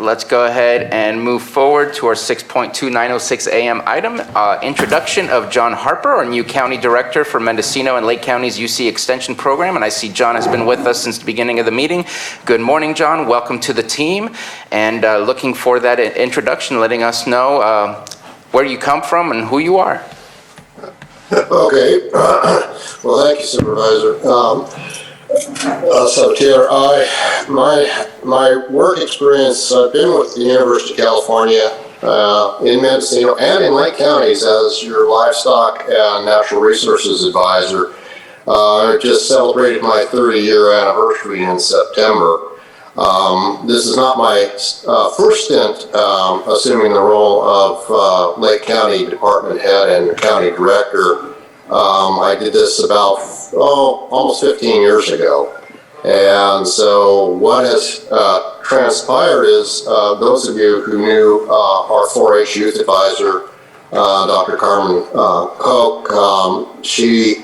let's go ahead and move forward to our 6.2906 a.m. item, introduction of John Harper, our new County Director for Mendocino and Lake County's UC Extension Program. And I see John has been with us since the beginning of the meeting. Good morning, John. Welcome to the team. And looking for that introduction, letting us know where you come from and who you are. Okay. Well, thank you, Supervisor. So, Taylor, my work experience, I've been with the University of California in Mendocino and in Lake Counties as your livestock and natural resources advisor. I just celebrated my 30-year anniversary in September. This is not my first stint assuming the role of Lake County Department Head and County Director. I did this about almost 15 years ago. And so what has transpired is those of you who knew our 4-H youth advisor, Dr. Carmen Koch, she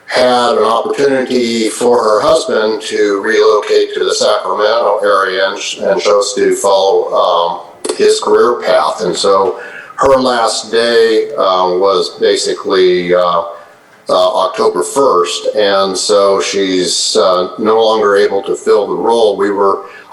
had an opportunity for her husband to relocate to the Sacramento area and chose to follow his career path. And so her last day was basically October 1st, and so she's no longer able to fill the role.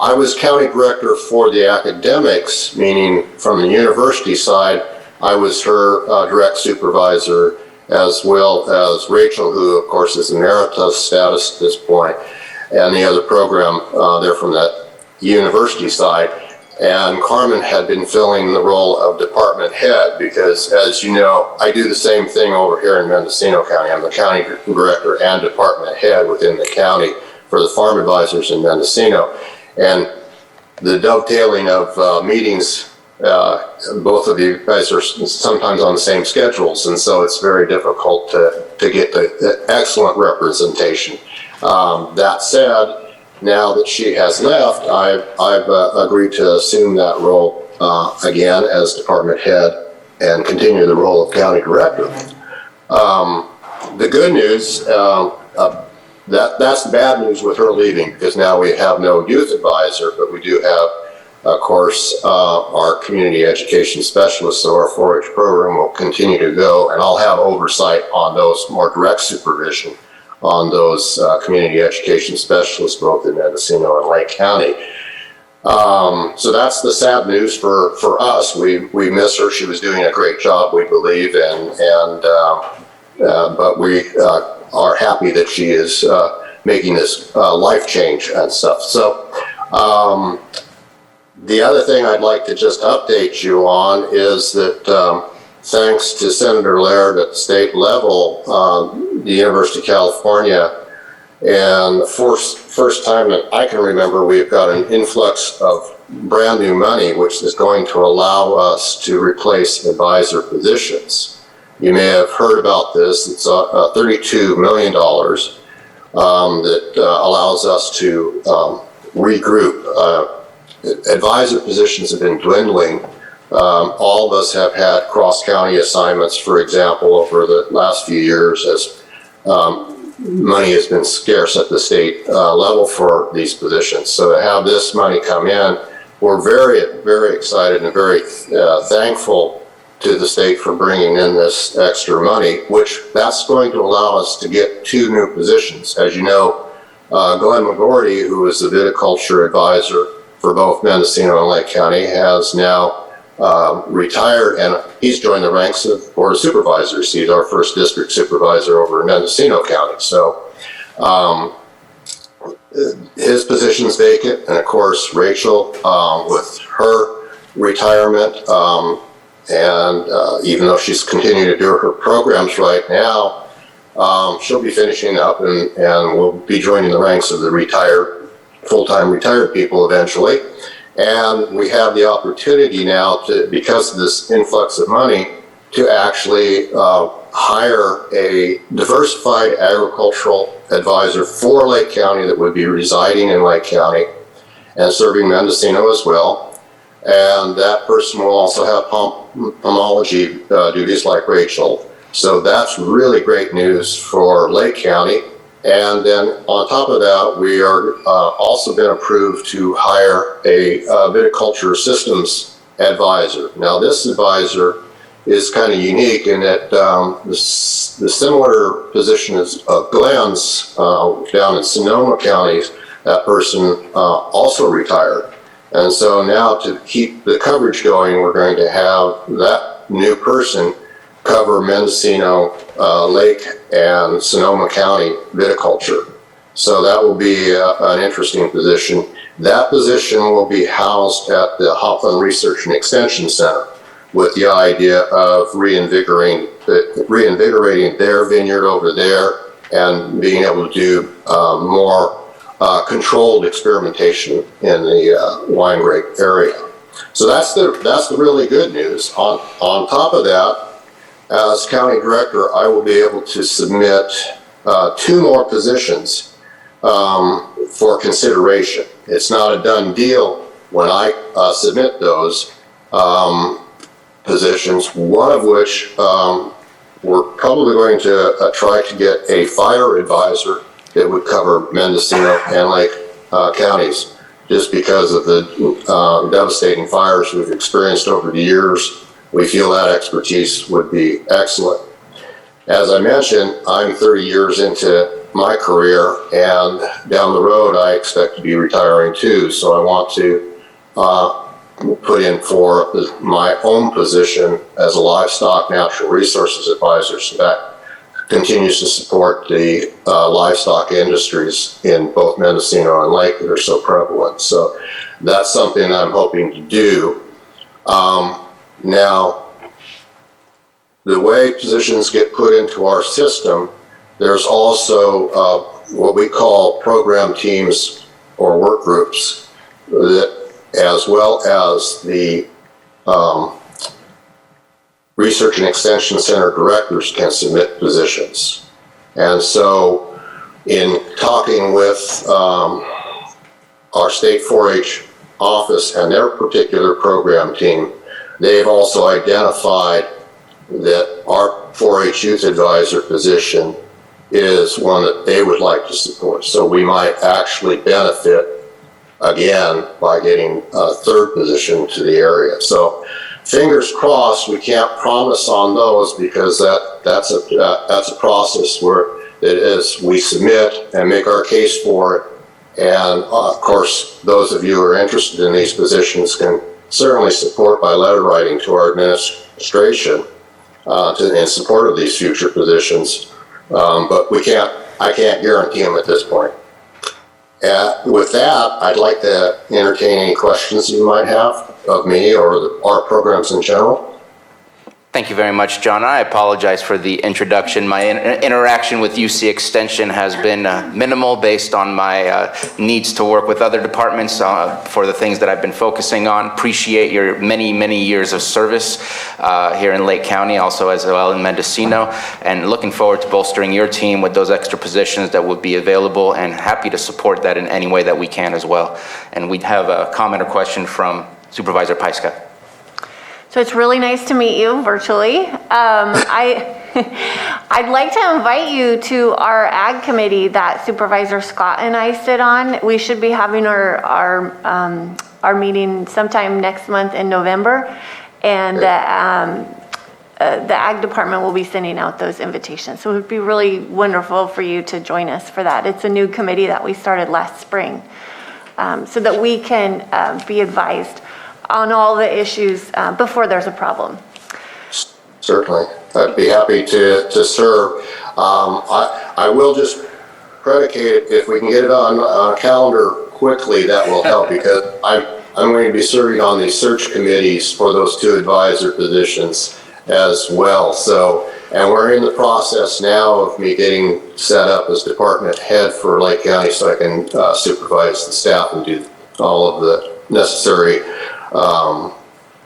I was county director for the academics, meaning from the university side. I was her direct supervisor, as well as Rachel, who of course is emeritus status at this point, and the other program there from that university side. And Carmen had been filling the role of department head because, as you know, I do the same thing over here in Mendocino County. I'm the county director and department head within the county for the farm advisors in Mendocino. And the dovetailing of meetings, both of you guys are sometimes on the same schedules, and so it's very difficult to get the excellent representation. That said, now that she has left, I've agreed to assume that role again as department head and continue the role of county director. The good news, that's the bad news with her leaving, because now we have no youth advisor, but we do have, of course, our community education specialists, so our 4-H program will continue to go, and I'll have oversight on those, more direct supervision on those community education specialists, both in Mendocino and Lake County. So that's the sad news for us. We miss her. She was doing a great job, we believe, but we are happy that she is making this life change and stuff. So the other thing I'd like to just update you on is that thanks to Senator Laird at the state level, the University of California, and the first time that I can remember, we've got an influx of brand new money, which is going to allow us to replace advisor positions. You may have heard about this. It's $32 million that allows us to regroup. Advisor positions have been dwindling. All of us have had cross-county assignments, for example, over the last few years as money has been scarce at the state level for these positions. So to have this money come in, we're very, very excited and very thankful to the state for bringing in this extra money, which that's going to allow us to get 2 new positions. As you know, Glenn McGordy, who is the viticulture advisor for both Mendocino and Lake County, has now retired, and he's joined the ranks of Board of Supervisors. He's our first district supervisor over in Mendocino County. So his position's vacant, and of course Rachel, with her retirement, and even though she's continuing to do her programs right now, she'll be finishing up and will be joining the ranks of the full-time retired people eventually. And we have the opportunity now to, because of this influx of money, to actually hire a diversified agricultural advisor for Lake County that would be residing in Lake County and serving Mendocino as well. And that person will also have pomology duties like Rachel. So that's really great news for Lake County. And then on top of that, we are also been approved to hire a viticulture systems advisor. Now, this advisor is kind of unique in that the similar position of Glenn's down in Sonoma County, that person also retired. And so now to keep the coverage going, we're going to have that new person cover Mendocino, Lake, and Sonoma County viticulture. So that will be an interesting position. That position will be housed at the Hopland Research and Extension Center with the idea of reinvigorating their vineyard over there and being able to do more controlled experimentation in the wine grape area. So that's the really good news. On top of that, as county director, I will be able to submit 2 more positions for consideration. It's not a done deal when I submit those positions, one of which we're probably going to try to get a fire advisor that would cover Mendocino and Lake counties, just because of the devastating fires we've experienced over the years. We feel that expertise would be excellent. As I mentioned, I'm 30 years into my career, and down the road I expect to be retiring too, so I want to put in for my own position as a livestock natural resources advisor, so that continues to support the livestock industries in both Mendocino and Lake that are so prevalent. So that's something I'm hoping to do. Now, the way positions get put into our system, there's also what we call program teams or work groups, that, as well as the Research and Extension Center directors can submit positions. And so in talking with our state 4-H office and their particular program team, they've also identified that our 4-H youth advisor position is one that they would like to support. So we might actually benefit again by getting a 3rd position to the area. So fingers crossed. We can't promise on those because that's a process where it is we submit and make our case for it. And of course, those of you who are interested in these positions can certainly support by letter writing to our administration in support of these future positions. But I can't guarantee them at this point. With that, I'd like to entertain any questions you might have of me or our programs in general. Thank you very much, John. I apologize for the introduction. My interaction with UC Extension has been minimal based on my needs to work with other departments for the things that I've been focusing on. Appreciate your many, many years of service here in Lake County, also as well in Mendocino, and looking forward to bolstering your team with those extra positions that would be available, and happy to support that in any way that we can as well. And we'd have a comment or question from Supervisor Paiska. So it's really nice to meet you virtually. I'd like to invite you to our Ag Committee that Supervisor Scott and I sit on. We should be having our meeting sometime next month in November, and the Ag Department will be sending out those invitations. So it would be really wonderful for you to join us for that. It's a new committee that we started last spring, so that we can be advised on all the issues before there's a problem. Certainly. I'd be happy to serve. I will just predicate it, if we can get it on a calendar quickly, that will help, because I'm going to be serving on the search committees for those 2 advisor positions as well. So, and we're in the process now of me getting set up as department head for Lake County, so I can supervise the staff and do all of the necessary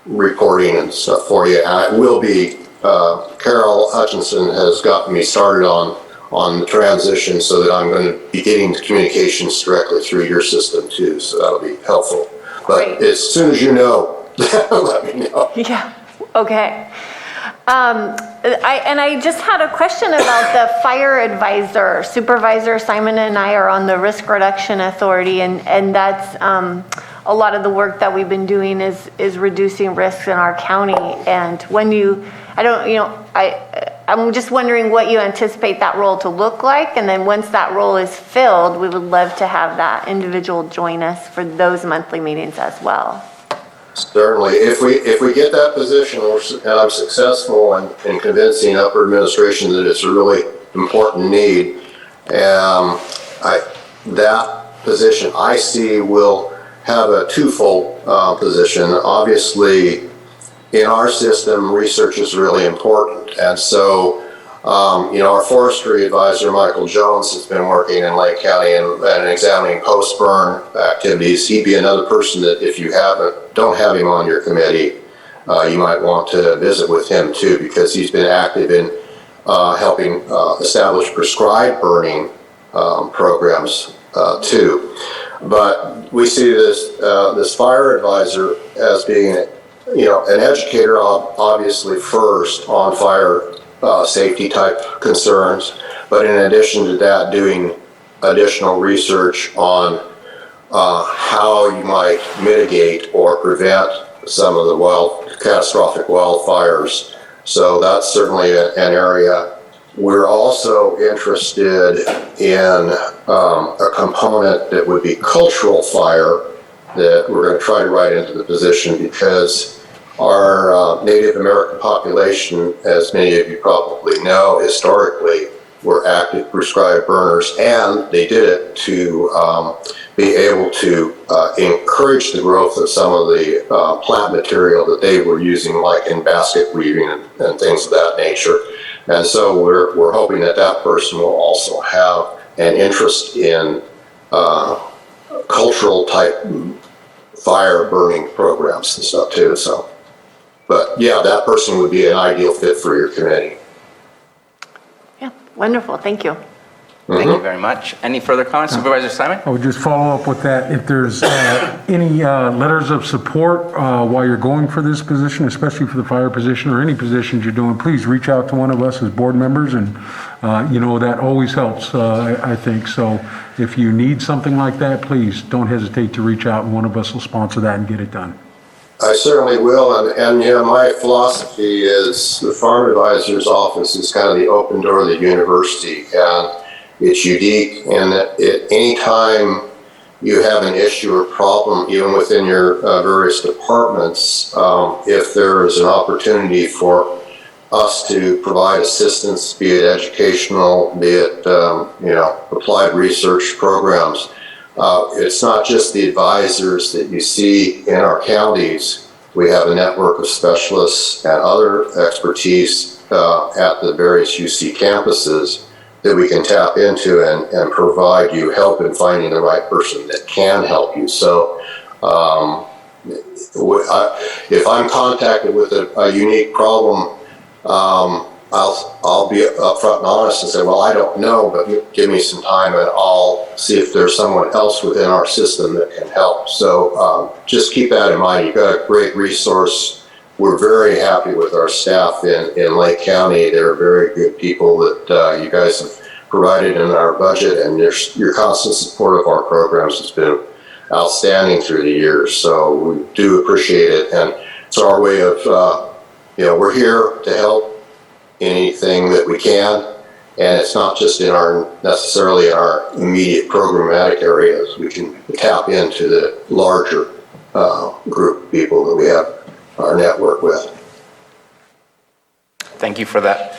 reporting and stuff for you. And it will be, Carol Hutchinson has gotten me started on the transition, so that I'm going to be getting the communications directly through your system too, so that'll be helpful. But Great. as soon as you know, let me know. Yeah, okay. I just had a question about the fire advisor. Supervisor Simon and I are on the Risk Reduction Authority, and that's a lot of the work that we've been doing is reducing risks in our county. And when I'm just wondering what you anticipate that role to look like, and then once that role is filled, we would love to have that individual join us for those monthly meetings as well. Certainly, if we get that position and I'm successful in convincing upper administration that it's a really important need, that position I see will have a twofold position. Obviously, in our system, research is really important, and so our forestry advisor, Michael Jones, has been working in Lake County and examining post-burn activities. He'd be another person that if you don't have him on your committee, you might want to visit with him too, because he's been active in helping establish prescribed burning programs too. But we see this fire advisor as being an educator, obviously first on fire safety type concerns, but in addition to that, doing additional research on how you might mitigate or prevent some of the catastrophic wildfires. So that's certainly an area. We're also interested in a component that would be cultural fire that we're going to try to write into the position, because our Native American population, as many of you probably know, historically were active prescribed burners, and they did it to be able to encourage the growth of some of the plant material that they were using, like in basket weaving and things of that nature. And so we're hoping that person will also have an interest in cultural type fire burning programs and stuff too. So, but yeah, that person would be an ideal fit for your committee. Yeah, wonderful. Thank you. Thank you very much. Any further comments, Supervisor Simon? I would just follow up with that. If there's any letters of support while you're going for this position, especially for the fire position or any positions you're doing, please reach out to one of us as board members, and that always helps, I think. So if you need something like that, please don't hesitate to reach out, and one of us will sponsor that and get it done. I certainly will, and my philosophy is the Farm Advisor's Office is kind of the open door of the university, and it's unique in that any time you have an issue or problem, even within your various departments, if there is an opportunity for us to provide assistance, be it educational, be it applied research programs, it's not just the advisors that you see in our counties. We have a network of specialists and other expertise at the various UC campuses that we can tap into and provide you help in finding the right person that can help you. So if I'm contacted with a unique problem, I'll be upfront and honest and say, well, I don't know, but give me some time and I'll see if there's someone else within our system that can help. So just keep that in mind. You've got a great resource. We're very happy with our staff in Lake County. They're very good people that you guys have provided in our budget, and your constant support of our programs has been outstanding through the years. So we do appreciate it, and it's our way of, we're here to help anything that we can, and it's not just necessarily in our immediate programmatic areas. We can tap into the larger group of people that we have our network with. Thank you for that.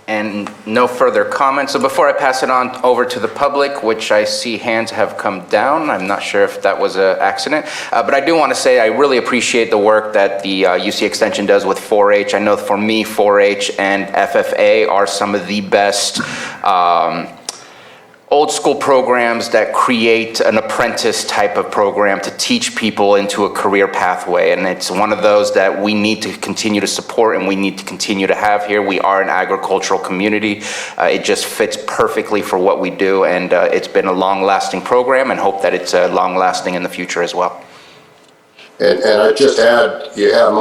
And no further comments. So before I pass it on over to the public, which I see hands have come down, I'm not sure if that was an accident, but I do want to say I really appreciate the work that the UC Extension does with 4-H. I know for me, 4-H and FFA are some of the best old school programs that create an apprentice type of program to teach people into a career pathway. And it's one of those that we need to continue to support and we need to continue to have here. We are an agricultural community. It just fits perfectly for what we do. And it's been a long-lasting program, and hope that it's long-lasting in the future as well. And I just add, you have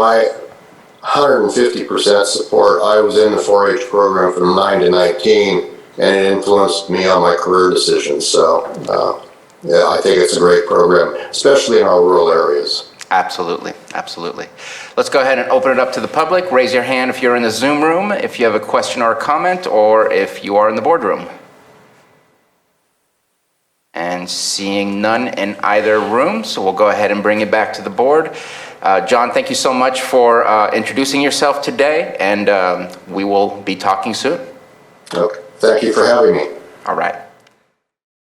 150% support. I was in the 4-H program from 9 to 19, and it influenced me on my career decisions. So, yeah, I think it's a great program, especially in our rural areas. Absolutely, absolutely. Let's go ahead and open it up to the public. Raise your hand if you're in the Zoom room, if you have a question or a comment, or if you are in the boardroom. And seeing none in either room, so we'll go ahead and bring it back to the board. John, thank you so much for introducing yourself today, and we will be talking soon. Okay. Thank you for having me. All right.